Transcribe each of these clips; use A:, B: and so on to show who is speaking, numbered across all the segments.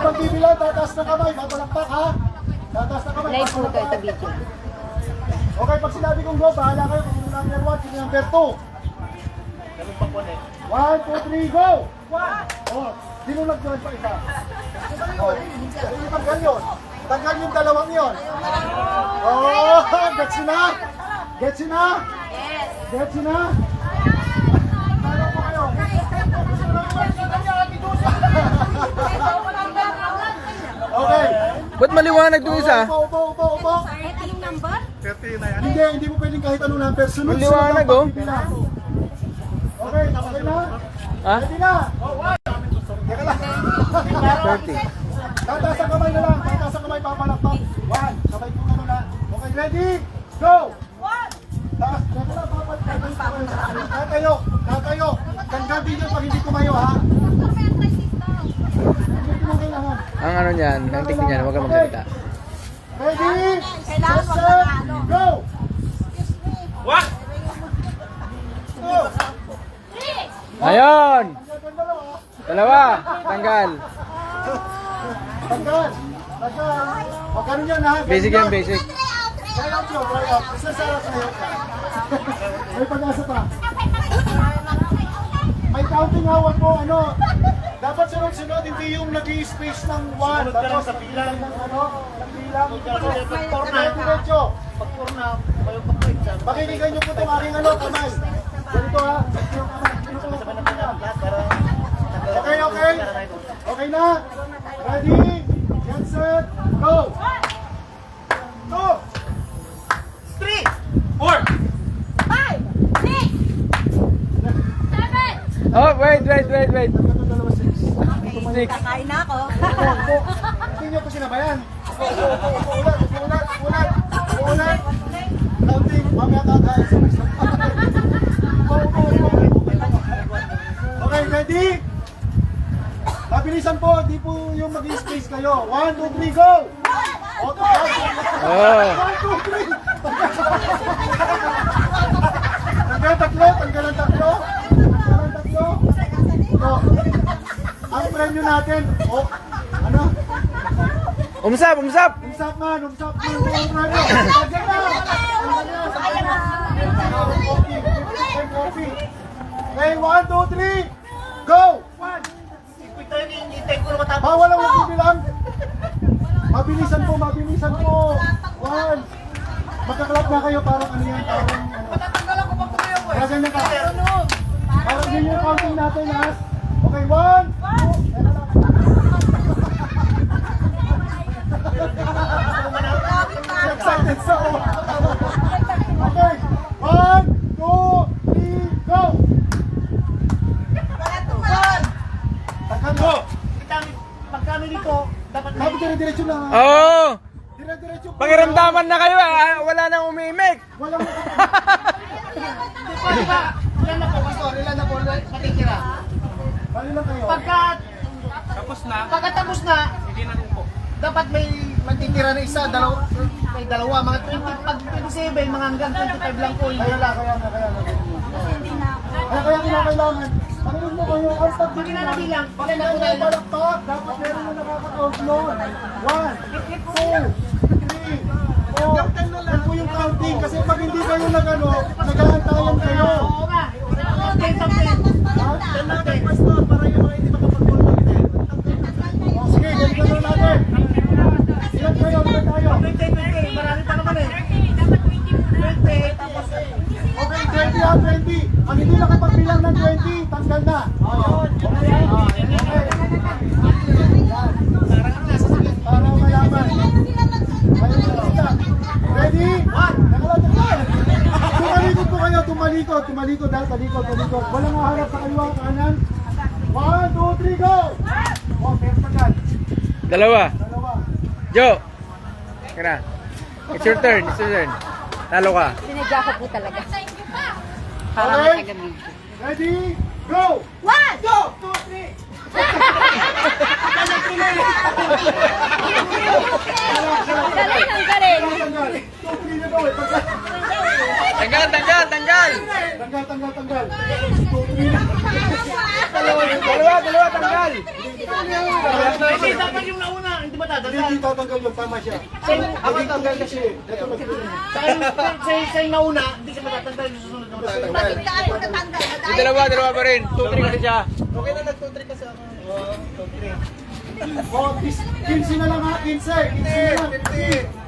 A: magbibilang, tataas na kamay, papalakpak ha. Tataas na kamay,
B: Live po ito, ito video.
A: Okay, pag sinabi kong go, bahala kayo kung yung number 1, kung yung number 2. 1, 2, 3, go! Oh, sino nag-join pa isa? Oh, sino tanggal yun? Tanggal yung dalawang yun. Oh, gets na? Gets na?
B: Yes.
A: Gets na? Talo po kayo. Okay.
C: Ba't maliwanag yung isa?
A: Upo.
B: Ito yung number?
A: Hindi mo pwedeng kahit anong number. Sunod-sunod
C: Maliwanag,
A: ang
C: oh.
A: pagbibilang. Okay na?
C: Ha?
A: Ready na? Teka lang.
C: 30.
A: Tataas ang kamay na lang. Tataas ang kamay, papalakpak. 1. Sabay kong ano na. Okay, ready? Go! Taas. Teka lang, papalakpak. Tatayo. Tanggal din yun pag hindi tumayo, ha? Hindi mo kailangan.
C: Ang ano niyan, ang technique niyan, huwag kang magsalita.
A: Ready? Set, go!
C: Ayun! Dalawa, tanggal.
A: Tanggal. Huwag ganun yan, ha?
C: Basic yan, basic.
A: Try out yun, try out. Isa sa sa'yo. May pag-asa pa. May counting hawak mo, ano? Dapat sunod-sunod, hindi yung nag-i-space ng 1. Tapos sa bilang ng ano? Ng bilang. Diretso. Pakinggan nyo po itong aking ano, kamay. Ganito ha. Okay. Okay na? Ready? Get set, go! 2, 3, 4.
B: 5, 6, 7.
C: Oh, wait. Six.
B: Kakain na ako.
A: Hindi nyo ko sinabayan. Ulat. Counting. Mamaya kakain sa mga. Okay, ready? Mabilisan po. Di po yung mag-space kayo. 1, 2, 3, go! Okay.
C: Oh.
A: 1, 2, 3. Tanggal tatlo. Oh. Ang premyo natin. Oh. Ano?
C: Umsap.
A: Umsap man. Tanggal na. Coffee. Okay, 1, 2, 3. Go! Bawal ang magbibilang. Mabilisan po. 1. Magkaklap na kayo parang ano yan. Parang ganyan ka. Parang yun yung counting natin ha. Okay, 1. Excited sa ako. Okay, 1, 2, 3, go! Takhan mo.
D: Pagkano dito, dapat
A: Dapat dire-diretso lang ha.
C: Oh!
A: Dire-diretso po.
C: Pakiramdaman na kayo, wala nang umimik.
A: Walang
D: ilan na po, pastor, ilan na po matitira.
A: Bali lang kayo.
D: Pagkatapos na, dapat may matitira na isa, may dalawa, mga 20, pag 27, mga hanggang 25 lang po.
A: Kaya na. Kaya kinakailangan. Pagod mo kayo, ang
D: Pag nabilang,
A: Pag balakpak, dapat meron na nakaka-count nun. 1, 2, 3, 4. Yan po yung counting. Kasi pag hindi kayo nag-aantayan kayo.
D: Oo nga. 10 something.
A: Pastor, para yung mga hindi makapag-contact. Sige, ganito na natin. Ilan kayo? Tayo.
D: 20, marami pa naman eh. 20, tapos
A: Okay, 20. Ang hindi nakapagbilang ng 20, tanggal na. Para malaman. Ready? Tumalikod po kayo, tumalikod, dahil talikod. Walang maharap sa kaliwa, kanan. 1, 2, 3, go! Oh, meron pa dyan.
C: Dalawa. Joe. Kena. It's your turn. Talo ka.
B: Sinadya ko po talaga. Para
A: Okay.
B: matagamid.
A: Ready? Go!
B: 1,
A: 2, 2, 3.
B: Galing.
C: Tanggal.
A: Tanggal.
C: Dalawa, tanggal.
D: Hindi, dapat yung nauna, hindi ba
A: Hindi
D: tatanggal?
A: tatanggal yun, tama siya.
D: Ako tanggal kasi.
A: Ito nagpili.
D: Sa yung nauna, hindi siya matatanggal yung susunod na matatanggal.
B: Bakit ka ayaw natanggal?
C: Yung dalawa pa rin. 2-3 kasi siya.
D: Okay na, nag-2-3 kasi ako. Oo, 2-3.
A: Oh, 15 na lang ha, 15. 15 na lang. 15.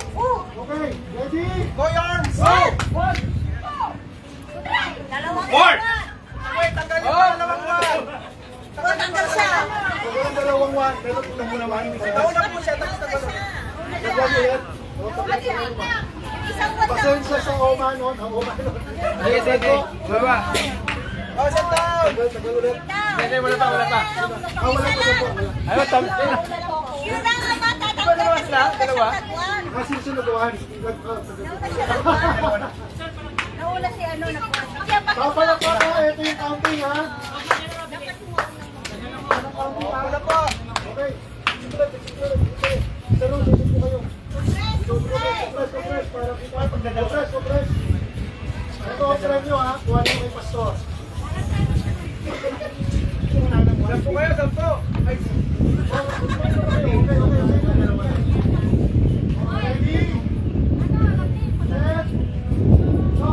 A: Okay, ready?
D: Go, Yarns!
A: Go!
B: Dalawang
C: Four.
D: Wait, tanggal yung
C: Oh!
D: dalawang one.
B: Tanggal siya.
A: Walang dalawang one, pero unang muna one.
D: Nauna po siya, tapos tanggal siya.
A: Nagwag mo yan.
B: Isang wala.
A: Pasensya sa Oman nun. Ang Oman nun.
C: Sige, sige. Baba.
D: Oh, sit down!
A: Tagal ulit.
C: Hindi, wala pa.
A: Wala pa po.
C: Ayaw, tam.
B: Yun lang ang matatanggal.
C: Iba naman sila, dalawa.
A: Kasi sunod one.
B: Naula si ano na
A: Papalak pa po, ito yung counting ha.
D: Wala po.
A: Okay. Sarong, susunod po kayo. Compress. Para kita. Compress. Ito ang premyo ha. Kuha niyo kay Pastor.
D: Wala po kayo, dampo.
A: Ready? Set. Go.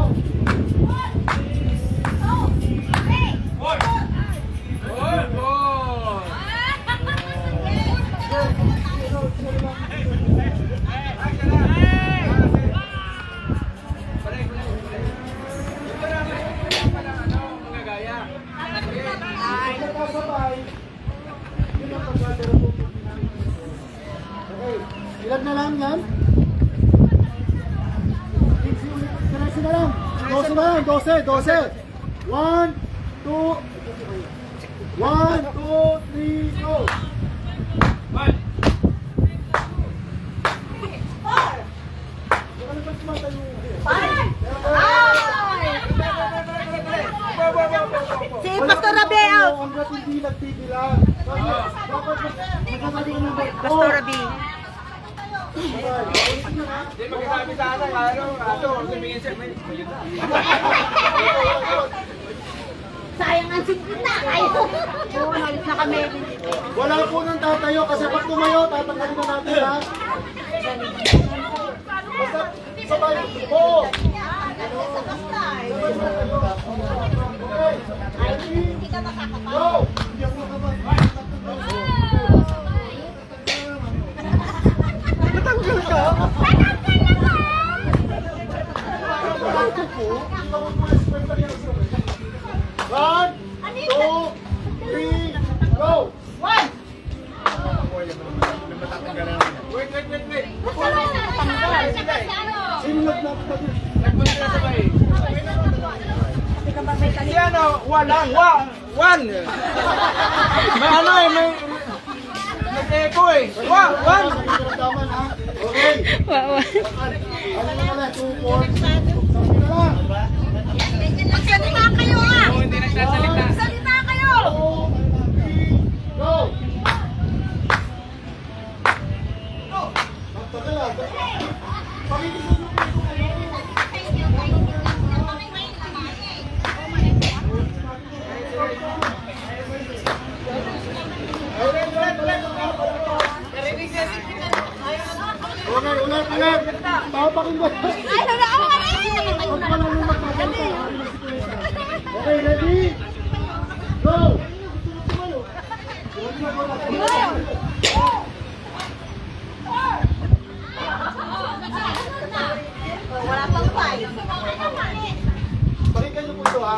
A: Sabay. Yun ang pagkatira po. Okay. Ilan na lang yan? 13 na lang. 12 na lang. 12. 1, 2, 3, go.
B: Si Pastor Rabi out.
A: Hanggat hindi nagtigilan. Dapat magkakaroon ng
B: Pastor Rabi.
C: Hindi, magkasabi sa akin. Ano, tumingin siya. May yun na.
B: Sayang ang singkit na. Ayaw. Oo, nalit na kami.
A: Wala po nang tatayo kasi pag tumayo, tatanggalin na natin ha. Basta sabay. Oo.
B: Hindi ka makakapal.
A: Go!
D: Natanggal ka?
A: One, 2, 3, go!
D: One!
C: Wait.
A: Sino nagpapagod?
C: Nagpunta na sabay. Si ano, one. May ano eh, may nag-echo eh. One.
A: Daman ha? Okay. Ano na pala? 2, 4, 6, 7 na lang.
B: Magsalita kayo ah!
C: Oo, hindi nagsasalita.
B: Magsalita kayo!
A: 2, 3, go! Magtagal ha? Pakikinig mo ulit. Papakinggan.
B: Ay, nalawa ka
A: Huwag ka lang yung magpapalita. Okay, ready? Go!
B: Wala pang five.
A: Pakinggan niyo po ito ha.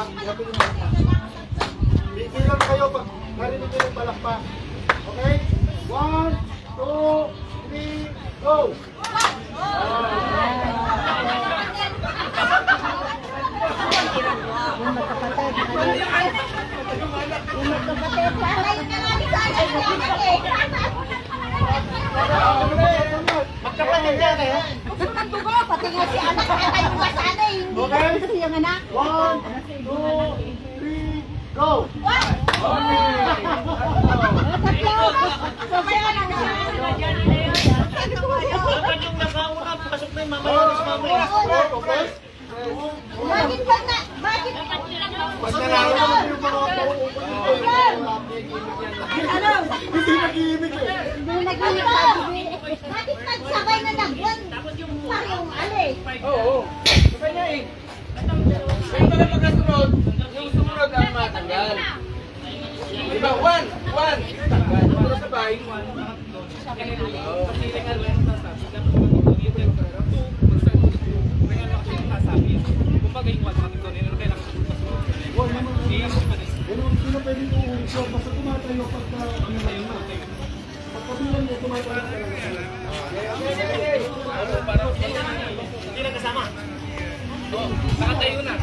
A: Bibilang kayo pag narinig niyo yung palakpak. Okay? 1, 2, 3, go!
B: Patay ka nga ni Sana.
D: Magkapatid niya kayo?
B: Pati nga si anak, patay mo ba sana eh? Hindi
A: Okay.
B: kasi yung anak.
A: 1, 2, 3, go!
D: Dapat yung nakauna, pasok na yung mamaya, tapos mamaya.
A: Okay?
B: Bakit ba na? Bakit?
A: Pag nalaman mo yung mga pauupo dito,
B: Ano?
A: hindi nag-iimik eh.
B: Bakit nagsabay na nagwan? Parang alay.
C: Oo. Sa kanya eh. Kaya pala magkasunod, yung sumunod ang matanggal. Diba? One. Tanggal. Pero sabay. Oo.
A: Huwag naman. Pero hindi na pwedeng uuso. Basta tumatayo pagka ano na yun. Pagkabilan mo, tumatayo talaga.
C: Nakatayo na.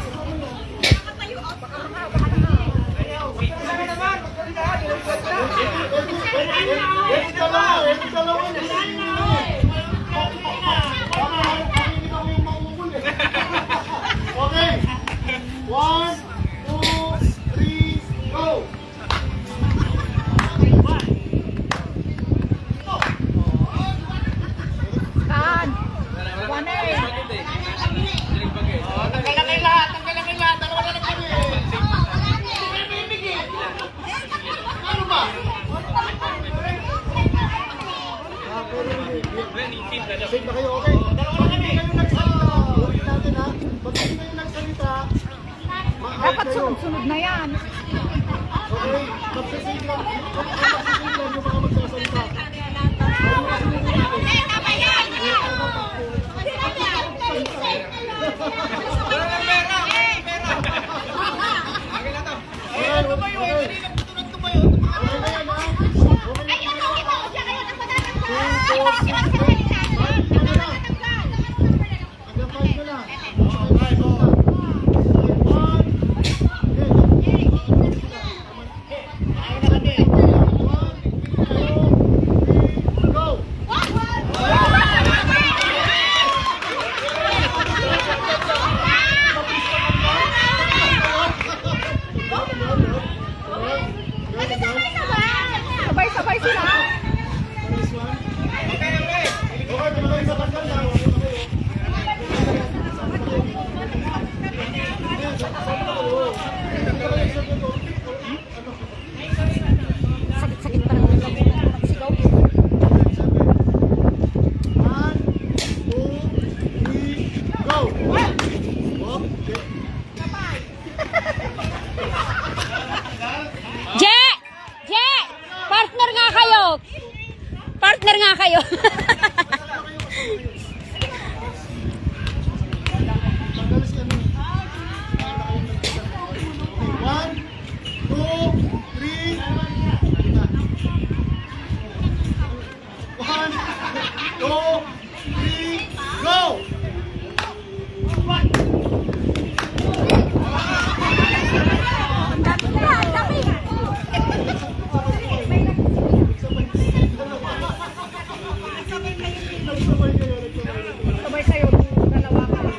A: Okay. 1, 2, 3, go!
B: Kan. One eh.
D: Tanggalin lahat. Dalawa na lang kami. Ano ba?
A: Safe na kayo, okay? Pag hindi kayo nagsalita, ulit natin ha. Pag hindi kayo nagsalita,
B: Dapat sunod-sunod na yan.
A: okay? Magsasave lang. Magsasave lang yung mga magsasalita. Okay, okay. Okay na yan, ha? Okay na yan. Hanggang 5 na lang. Okay, go. 1, go!
B: Sabay-sabay sila.
A: Nice one. Okay, tuloy sa tanggal na.
B: Sakit-sakit pa naman ang pagsigaw.
A: 1, 2, 3, go! Okay.
B: Je! Je! Partner nga kayo! Partner nga kayo!
A: Tanggal si ano. 1, 2, 3. 1, 2, 3, go! Nagsabay kayo,
B: Sabay kayo, dalawa kayo.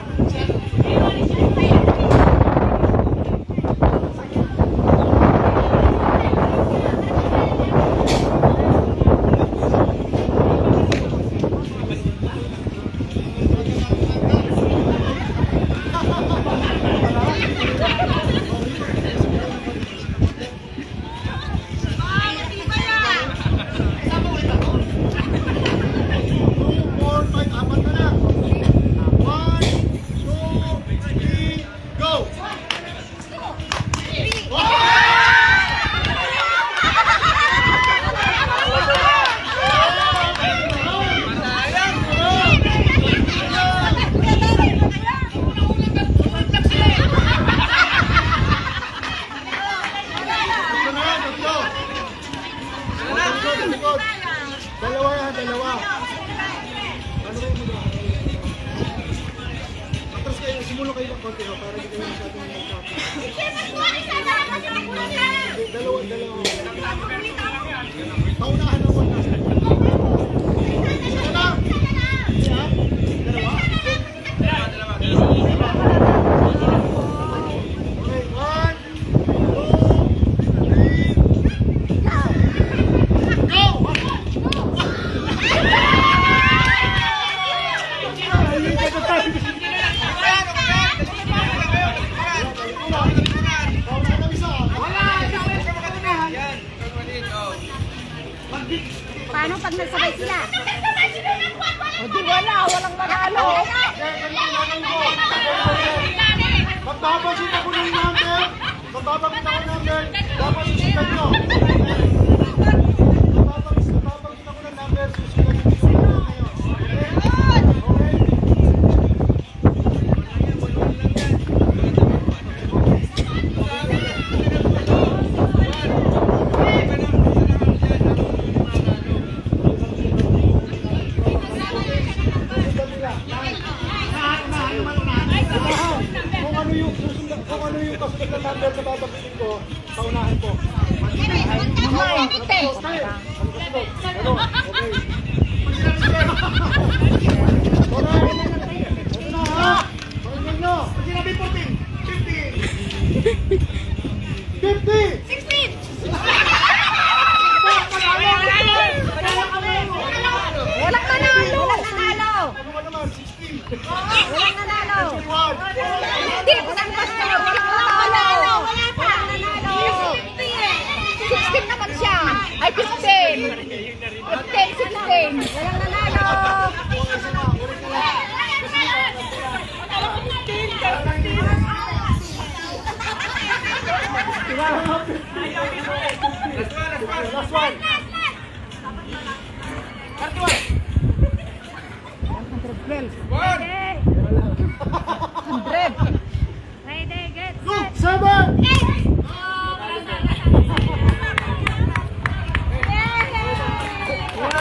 B: Dalawa yan, dalawa. Ano kayo mo? Atras kayo, simulo kayo ng konti para hindi kayo masyadong magkakita. Dalawa. Paunahan ang one. Isa lang. Isa? Dalawa? Okay, 1, 2, 3, go!
C: Yan.
B: pag nagsabay sila?
A: Walang manalo. Magpapasit ako ng number. Magpapasit ako ng number. Dapat susundan nyo. Magpapasit ako ng number. Susundan nyo. Kung ano yung kasunod na number na babagitin ko, paunahan ko.
B: Walang nanalo! Walang nanalo! Hindi, walang pastor! Walang nanalo! Wala pa! Walang nanalo! 16 naman siya! Ay, 15! 15, 16! Walang nanalo!
A: Last one.
C: One.